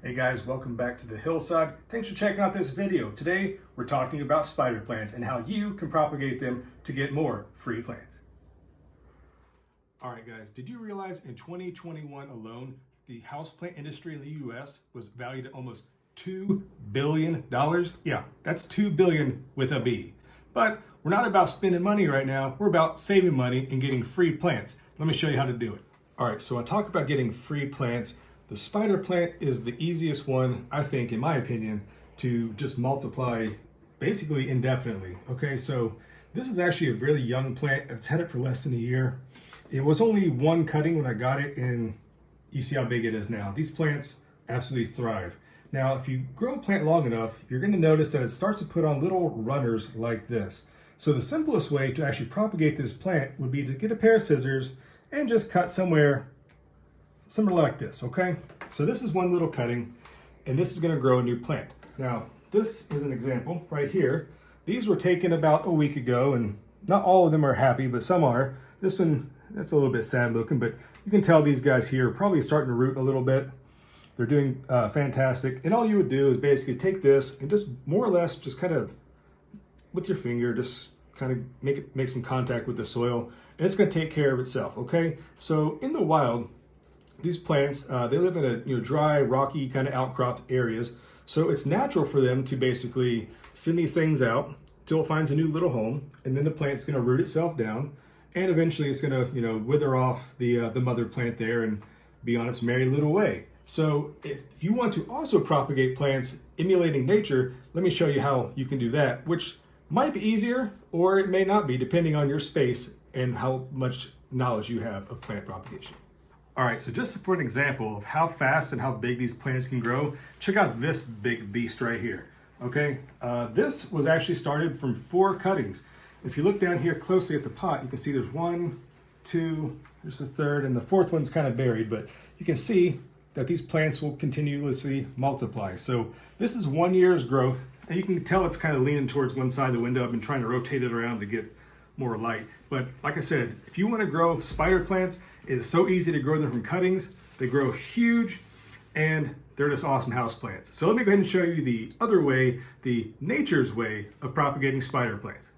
Hey guys, welcome back to the hillside. Thanks for checking out this video. Today, we're talking about spider plants and how you can propagate them to get more free plants. All right guys, did you realize in 2021 alone, the houseplant industry in the US was valued at almost $2 billion? Yeah, that's 2 billion with a B. But we're not about spending money right now. We're about saving money and getting free plants. Let me show you how to do it. All right, so I talk about getting free plants. The spider plant is the easiest one, I think, in my opinion, to just multiply basically indefinitely. Okay, so this is actually a really young plant. It's had it for less than a year. It was only one cutting when I got it, and you see how big it is now. These plants absolutely thrive. Now, if you grow a plant long enough, you're going to notice that it starts to put on little runners like this. So the simplest way to actually propagate this plant would be to get a pair of scissors and just cut somewhere similar like this, okay? So this is one little cutting, and this is gonna grow a new plant. Now, this is an example right here. These were taken about a week ago, and not all of them are happy, but some are. This one, that's a little bit sad looking, but you can tell these guys here are probably starting to root a little bit. They're doing fantastic. And all you would do is basically take this and just more or less just kind of, with your finger, just kind of make some contact with the soil, and it's gonna take care of itself, okay? So in the wild, these plants, they live in a dry, rocky, kind of outcropped areas. So it's natural for them to basically send these things out till it finds a new little home, and then the plant's going to root itself down, and eventually it's going to wither off the mother plant there and be on its merry little way. So if you want to also propagate plants emulating nature, let me show you how you can do that, which might be easier or it may not be, depending on your space and how much knowledge you have of plant propagation. All right, so just for an example of how fast and how big these plants can grow, check out this big beast right here, okay? This was actually started from 4 cuttings. If you look down here closely at the pot, you can see there's 1, 2, there's a third, and the 4th one's kind of buried, but you can see that these plants will continuously multiply. So this is 1 year's growth, and you can tell it's kind of leaning towards one side of the window. I've been trying to rotate it around to get more light. But like I said, if you want to grow spider plants, it is so easy to grow them from cuttings. They grow huge, and they're just awesome house plants. So let me go ahead and show you the other way, the nature's way of propagating spider plants.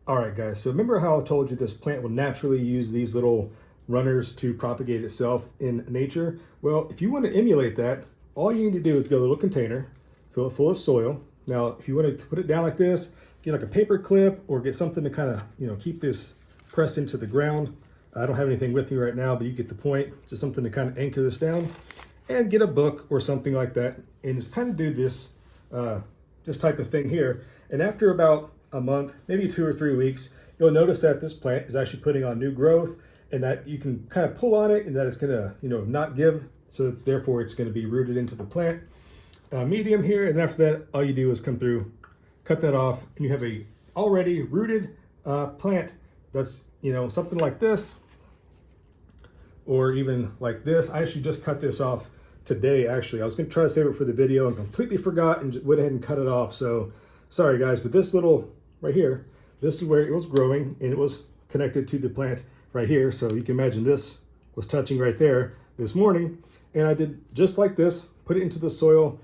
All right, guys, so remember how I told you this plant will naturally use these little runners to propagate itself in nature? Well, if you want to emulate that, all you need to do is get a little container, fill it full of soil. Now, if you want to put it down like this, get like a paper clip or get something to kind of, keep this pressed into the ground. I don't have anything with me right now, but you get the point. Just something to kind of anchor this down, and get a book or something like that and just kind of do this type of thing here. And after about a month, maybe 2 or 3 weeks, you'll notice that this plant is actually putting on new growth, and that you can kind of pull on it, and that it's gonna, not give. So therefore it's gonna be rooted into the plant medium here. And after that, all you do is come through, cut that off, and you have a already rooted plant that's, something like this, or even like this. I actually just cut this off today, actually. I was gonna try to save it for the video and completely forgot and just went ahead and cut it off. So sorry guys, but this little right here, this is where it was growing, and it was connected to the plant right here. So you can imagine this was touching right there this morning. And I did just like this, put it into the soil,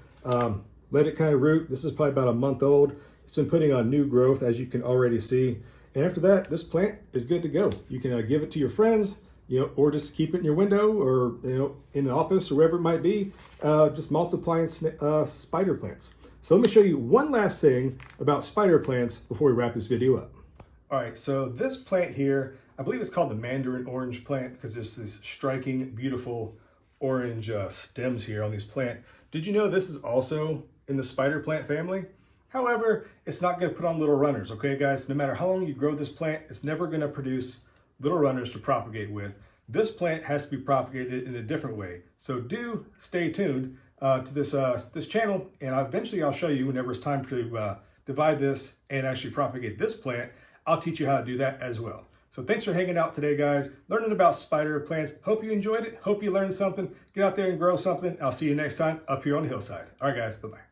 let it kind of root. This is probably about a month old. It's been putting on new growth, as you can already see. And after that, this plant is good to go. You can give it to your friends, or just keep it in your window, or in the office, or wherever it might be, just multiplying spider plants. So let me show you one last thing about spider plants before we wrap this video up. All right, so this plant here, I believe it's called the Mandarin orange plant, because there's this striking, beautiful orange stems here on this plant. Did you know this is also in the spider plant family? However, it's not going to put on little runners, okay guys? No matter how long you grow this plant, it's never going to produce little runners to propagate with. This plant has to be propagated in a different way. So do stay tuned to this channel, and eventually I'll show you, whenever it's time to divide this and actually propagate this plant, I'll teach you how to do that as well. So thanks for hanging out today, guys, learning about spider plants. Hope you enjoyed it. Hope you learned something. Get out there and grow something. I'll see you next time up here on the hillside. All right, guys, bye-bye.